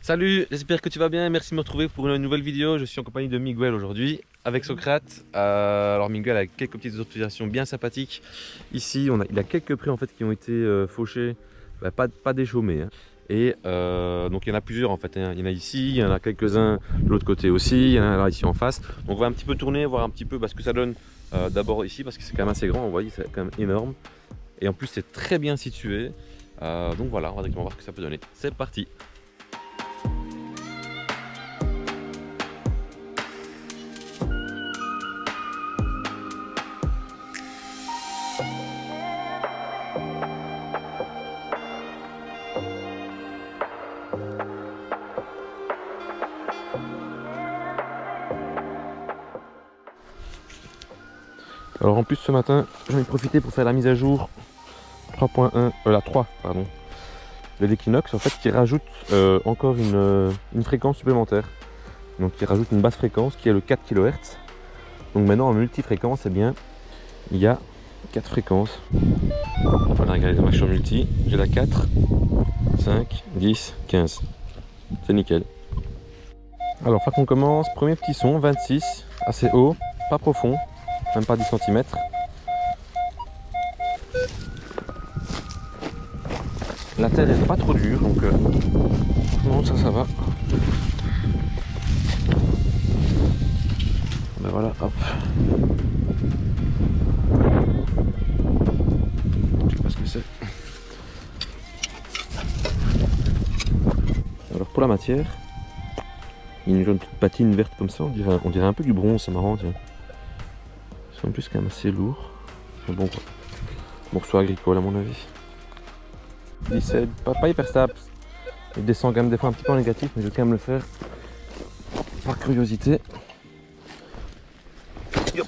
Salut, j'espère que tu vas bien, merci de me retrouver pour une nouvelle vidéo. Je suis en compagnie de Miguel aujourd'hui avec Socrate. Alors Miguel a quelques petites observations bien sympathiques. Ici il a quelques prix en fait qui ont été fauchés, pas déchaumés, hein. Et donc il y en a plusieurs en fait, hein. Il y en a ici, il y en a quelques-uns de l'autre côté aussi, il y en a là ici en face. Donc on va un petit peu tourner, voir un petit peu ce que ça donne d'abord ici parce que c'est quand même assez grand, vous voyez, c'est quand même énorme. Et en plus c'est très bien situé. Donc voilà, on va directement voir ce que ça peut donner. C'est parti. Alors en plus ce matin, j'en ai profité pour faire la mise à jour 3.1, la 3 pardon, de l'Equinox en fait qui rajoute encore une fréquence supplémentaire. Donc qui rajoute une basse fréquence qui est le 4 kHz. Donc maintenant en multi-fréquence, eh bien, il y a 4 fréquences. Voilà, regardez, moi je suis en multi, j'ai la 4, 5, 10, 15. C'est nickel. Alors fois qu'on commence, premier petit son, 26, assez haut, pas profond, même pas 10 cm. La terre est pas trop dure, donc franchement ça va. Ben voilà, hop. Je sais pas ce que c'est. Alors pour la matière, il y a une jaune petite patine verte comme ça, on dirait un peu du bronze, c'est marrant, tiens. C'est en plus quand même assez lourd. C'est bon quoi. Morceau agricole à mon avis. C'est pas hyper stable. Il descend quand même des fois un petit peu en négatif, mais je vais quand même le faire par curiosité. Yop.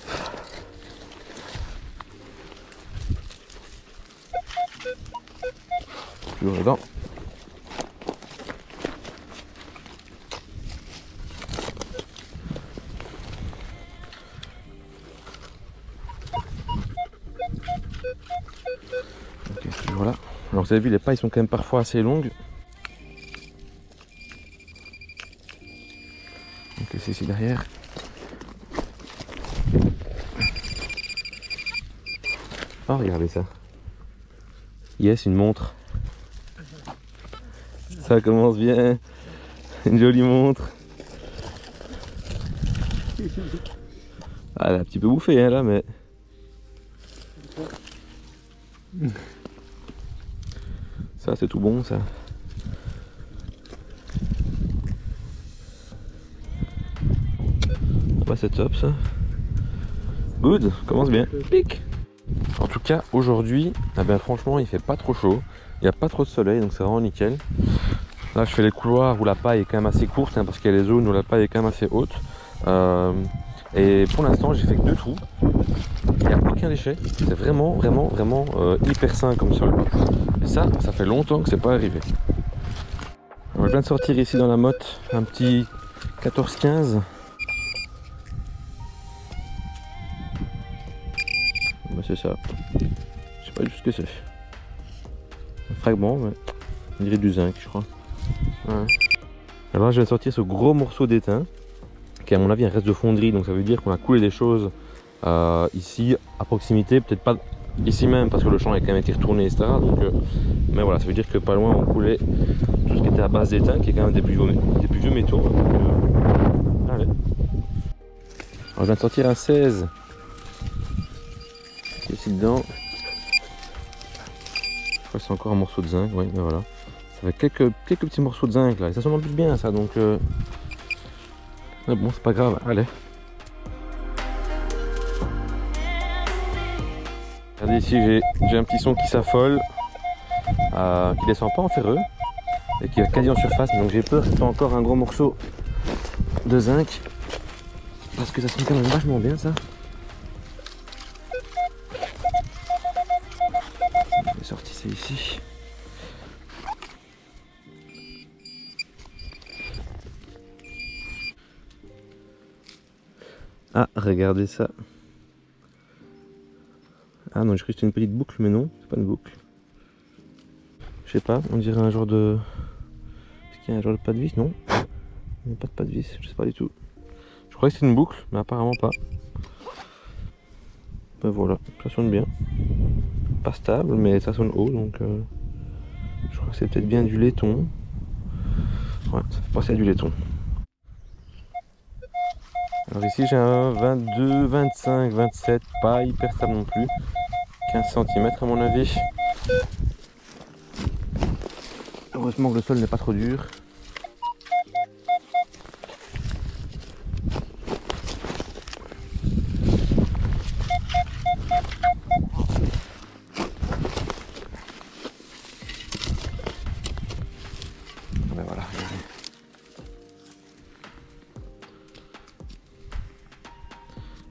Toujours dedans. Ok, c'est toujours là. Alors vous avez vu, les pailles sont quand même parfois assez longues. Donc c'est ici derrière. Oh regardez ça. Yes, une montre. Ça commence bien. Une jolie montre. Ah, elle a un petit peu bouffé hein, là, mais... Ça c'est tout bon ça. Bah c'est top ça. Good, commence bien. Pic. En tout cas aujourd'hui, eh ben, franchement il fait pas trop chaud. Il n'y a pas trop de soleil donc c'est vraiment nickel. Là je fais les couloirs où la paille est quand même assez courte hein, parce qu'il y a les zones où la paille est quand même assez haute. Et pour l'instant j'ai fait que 2 trous. Il n'y a aucun déchet. C'est vraiment hyper sain comme sol. Et ça fait longtemps que c'est pas arrivé. Alors, je viens de sortir ici dans la motte un petit 14-15. Bah, c'est ça. Je sais pas du tout ce que c'est. Un fragment, mais on dirait du zinc, je crois. Ouais. Alors là, je viens de sortir ce gros morceau d'étain qui, à mon avis, un reste de fonderie. Donc ça veut dire qu'on a coulé des choses ici à proximité, peut-être pas ici même parce que le champ est quand même été retourné, etc. Donc, mais voilà, ça veut dire que pas loin on coulait tout ce qui était à base d'étain, qui est quand même des plus vieux métaux. Donc, allez. Alors je viens de sortir un 16 qui est ici dedans. Je crois que c'est encore un morceau de zinc, oui, ben voilà. Ça fait quelques petits morceaux de zinc là, et ça sonne en plus bien ça, donc mais bon, c'est pas grave, allez. Regardez ici, j'ai un petit son qui s'affole, qui descend pas en ferreux et qui est quasi en surface, donc j'ai peur que ce soit encore un gros morceau de zinc parce que ça sonne quand même vachement bien ça. J'ai sorti ça ici. Ah, regardez ça. Ah non, j'ai cru que c'était une petite boucle, mais non, c'est pas une boucle. Je sais pas, on dirait un genre de... Est-ce qu'il y a un genre de pas de vis, non? Il n'y a pas de pas de vis, je sais pas du tout. Je croyais que c'était une boucle, mais apparemment pas. Ben voilà, ça sonne bien. Pas stable, mais ça sonne haut, donc je crois que c'est peut-être bien du laiton. Ouais, ça fait penser à du laiton. Alors ici j'ai un 22, 25, 27, pas hyper stable non plus. 15 cm à mon avis. Heureusement que le sol n'est pas trop dur. Ben voilà, regardez.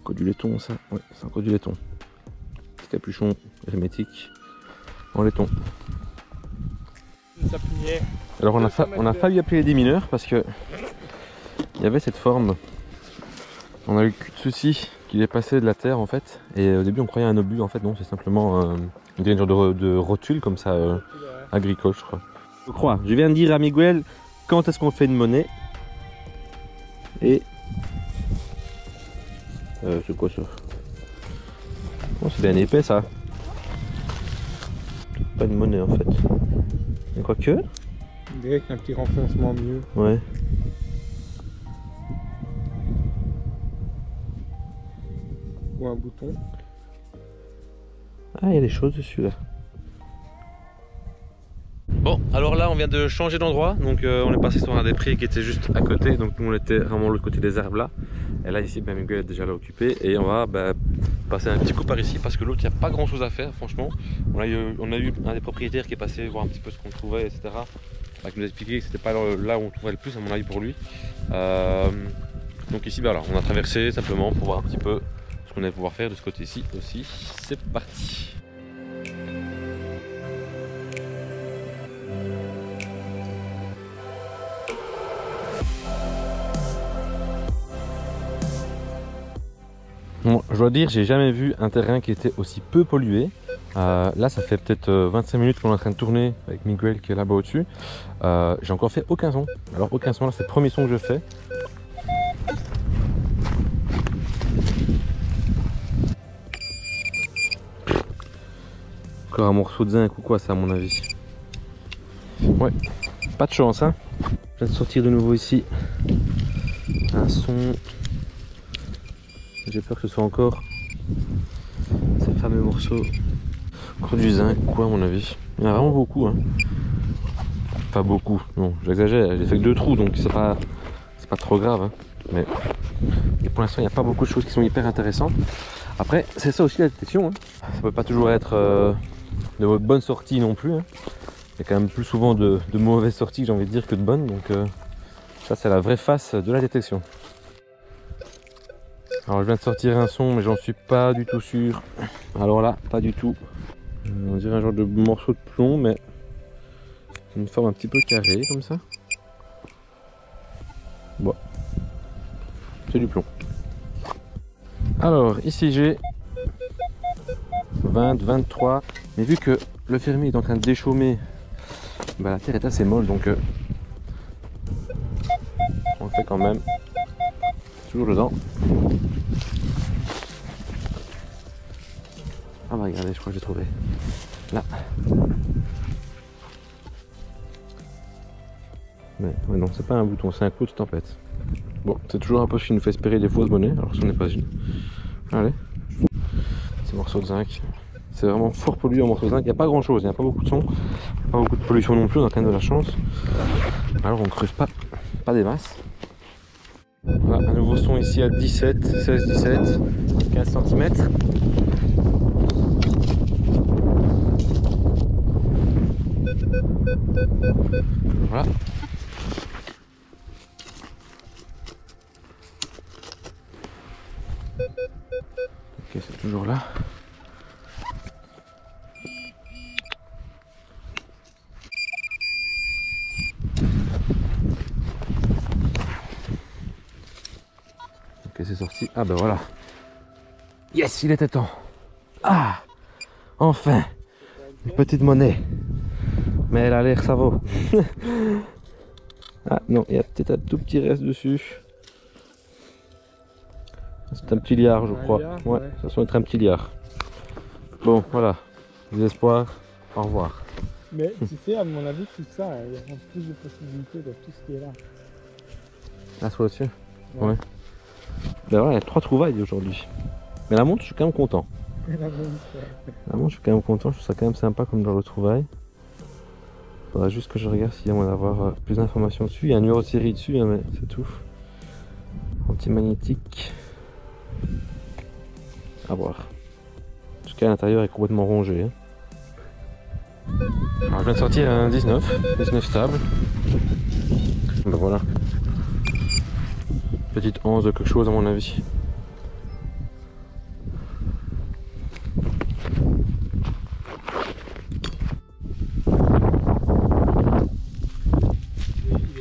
Encore du laiton ça, ouais c'est encore du laiton. Petit capuchon hermétique en laiton. Alors on a failli appeler les démineurs parce que il y avait cette forme. On a eu le cul de souci qu'il est passé de la terre en fait. Et au début on croyait un obus, en fait non, c'est simplement une genre de rotule comme ça agricole je crois. Je crois, je viens de dire à Miguel quand est-ce qu'on fait une monnaie. Et c'est quoi ça? Oh, c'est bien épais ça. Pas une monnaie en fait. Mais quoi que? On dirait qu'un petit renfoncement mieux. Ouais. Ou un bouton. Ah, il y a des choses dessus là. Bon, alors là on vient de changer d'endroit, donc on est passé sur un des prés qui était juste à côté, donc nous on était vraiment de l'autre côté des herbes là. Et là ici, ben, Miguel est déjà là occupé et on va passer un petit coup par ici parce que l'autre il n'y a pas grand chose à faire franchement. On a eu un des propriétaires qui est passé voir un petit peu ce qu'on trouvait, etc. Qui nous a expliqué que c'était pas là où on trouvait le plus à mon avis pour lui. Donc ici, ben, alors, on a traversé simplement pour voir un petit peu ce qu'on allait pouvoir faire de ce côté-ci aussi. C'est parti. Bon, je dois dire, j'ai jamais vu un terrain qui était aussi peu pollué. Là, ça fait peut-être 25 minutes qu'on est en train de tourner avec Miguel qui est là-bas au-dessus. J'ai encore fait aucun son. Alors, aucun son, là, c'est le premier son que je fais. Encore un morceau de zinc ou quoi, ça, à mon avis. Ouais, pas de chance, hein. Je viens de sortir de nouveau ici un son. J'ai peur que ce soit encore ces fameux morceaux. Encore du zinc, quoi, à mon avis. Il y en a vraiment beaucoup, hein. Pas beaucoup, non, j'exagère. J'ai fait que 2 trous, donc c'est pas trop grave, hein. Mais et pour l'instant, il n'y a pas beaucoup de choses qui sont hyper intéressantes. Après, c'est ça aussi la détection, hein. Ça peut pas toujours être de bonnes sorties non plus, hein. Il y a quand même plus souvent de mauvaises sorties, j'ai envie de dire, que de bonnes. Donc ça, c'est la vraie face de la détection. Alors je viens de sortir un son, mais j'en suis pas du tout sûr. Alors là, pas du tout. On dirait un genre de morceau de plomb, mais une forme un petit peu carrée comme ça. Bon, c'est du plomb. Alors ici j'ai 20, 23. Mais vu que le fermier est en train de déchaumer, bah, la terre est assez molle, donc on le fait quand même. Toujours dedans. Ah bah regardez, je crois que j'ai trouvé. Là. Mais ouais, non, c'est pas un bouton, c'est un coup de tempête. Bon, c'est toujours un peu ce qui nous fait espérer des fausses monnaies, alors ce n'est pas une. Allez. Ces morceaux de zinc. C'est vraiment fort pollué en morceaux de zinc. Il n'y a pas grand chose, il n'y a pas beaucoup de son. Pas beaucoup de pollution non plus, on a quand même de la chance. Alors on creuse pas des masses. Voilà, un nouveau son ici à 17, 16, 17, 15 cm. Voilà. Ok, c'est toujours là. Ok, c'est sorti. Ah ben voilà. Yes, il était temps. Ah, enfin, une petite monnaie. Mais elle a l'air, ça vaut. Ah non, il y a peut-être un tout petit reste dessus. C'est un petit liard, je crois. liard, Ouais, ouais. ça doit être un petit liard. Bon, voilà. Désespoir. Au revoir. Mais tu sais, à mon avis, tout ça, il y a plus de possibilités de tout ce qui est là. Ah, sur dessus. Ouais. Ben voilà, il y a 3 trouvailles aujourd'hui. Mais la montre, je suis quand même content. La montre, La montre, je suis quand même content. Je trouve ça quand même sympa comme genre de trouvailles. Faudra juste que je regarde s'il y a moyen d'avoir plus d'informations dessus. Il y a un numéro de série dessus, hein, mais c'est tout. Anti-magnétique. À voir. En tout cas, l'intérieur est complètement rongé. Hein. Alors, je viens de sortir un 19 stable. Ben voilà. Petite anse de quelque chose à mon avis.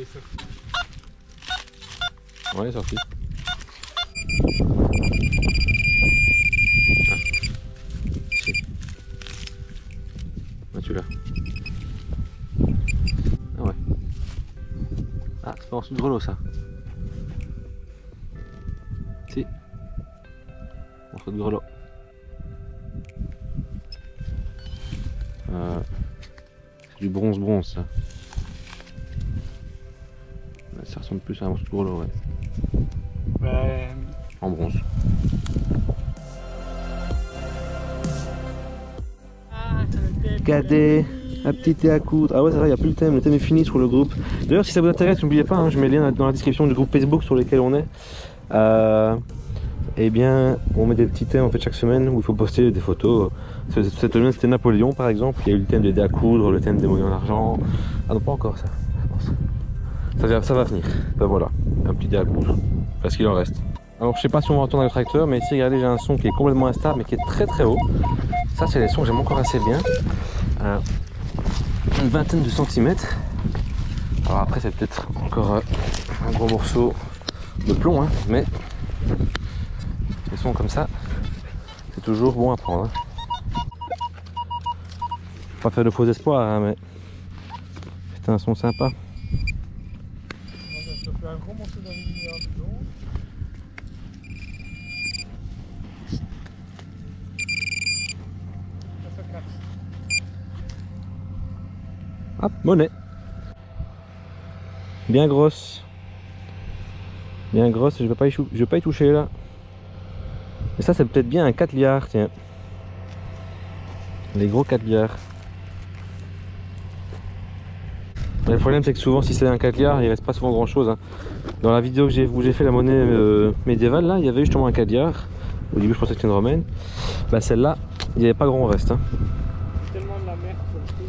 il est sorti. Ouais, il est sorti. Ah. Si. Ah, tu l'as. Ah ouais. Ah, c'est pas en dessous de grelot ça. Si. En dessous de grelot. C'est du bronze ça. Ça ressemble plus à un morceau de grelot, ouais. Ouais. En bronze. Ah, Cadet, un petit thé à coudre. Ah ouais, c'est vrai, il n'y a plus le thème est fini sur le groupe. D'ailleurs, si ça vous intéresse, n'oubliez pas, hein, je mets le lien dans la description du groupe Facebook sur lequel on est. Eh bien, on met des petits thèmes en fait chaque semaine où il faut poster des photos. Cette semaine, c'était Napoléon par exemple. Il y a eu le thème des dés à coudre, le thème des moyens d'argent. Ah non, pas encore ça, je pense. Ça va venir. Ben voilà, un petit dé à coudre. Parce qu'il en reste. Alors, je sais pas si on va entendre le tracteur, mais ici, regardez, j'ai un son qui est complètement instable mais qui est très très haut. Ça, c'est les sons que j'aime encore assez bien. Une vingtaine de centimètres. Alors après, c'est peut-être encore un gros morceau de plomb, hein, mais les sons comme ça, c'est toujours bon à prendre. Hein. Pas faire de faux espoirs, hein, mais c'est un son sympa. Ça fait un gros morceau dans l'univers du long. Ça claque. Hop, monnaie. Bien grosse. Bien grosse, je vais pas y toucher là. Mais ça, c'est peut-être bien un 4 liards, tiens. Les gros 4 liards. Mais le problème, c'est que souvent, si c'est un 4 liards, il reste pas souvent grand chose. Hein. Dans la vidéo que où j'ai fait la monnaie médiévale, là, il y avait justement un 4 liards. Au début, je pensais que c'était une romaine. Bah, celle-là, il n'y avait pas grand reste. Hein. Tellement de la merde sur le truc.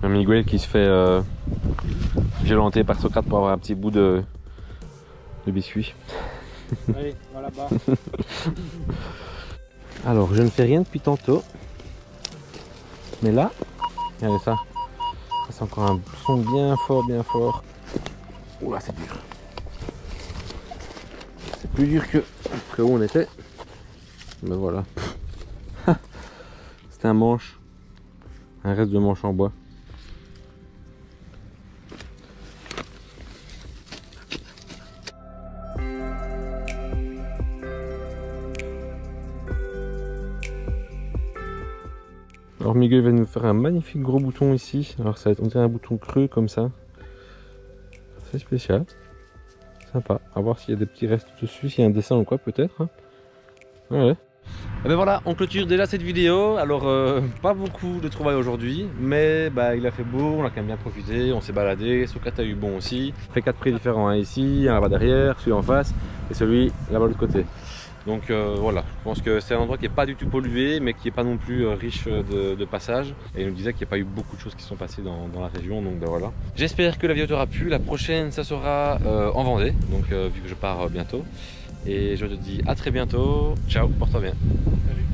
Un Miguel qui se fait violenter par Socrate pour avoir un petit bout de biscuit. Allez, va là-bas. Alors, je ne fais rien depuis tantôt. Mais là, regardez ça. Ça, c'est encore un son bien fort, bien fort. Oula, c'est dur. C'est plus dur que où on était. Mais voilà. C'était un manche. Un reste de manche en bois. Alors Miguel va nous faire un magnifique gros bouton ici. Alors ça va être, on dirait un bouton creux comme ça. C'est spécial. Sympa. À voir s'il y a des petits restes dessus, s'il y a un dessin ou quoi peut-être. Hein. Ouais. Et ben voilà, on clôture déjà cette vidéo. Alors pas beaucoup de trouvailles aujourd'hui, mais bah, il a fait beau, on a quand même bien profité, on s'est baladé. Socrate a eu bon aussi. On fait 4 prix différents, un ici, un là-bas derrière, celui en face et celui là-bas de l'autre côté. Donc voilà, je pense que c'est un endroit qui n'est pas du tout pollué, mais qui n'est pas non plus riche de passages. Et il nous disait qu'il n'y a pas eu beaucoup de choses qui sont passées dans la région, donc ben voilà. J'espère que la vidéo t'aura plu. La prochaine, ça sera en Vendée, donc vu que je pars bientôt. Et je te dis à très bientôt. Ciao, porte-toi bien. Salut.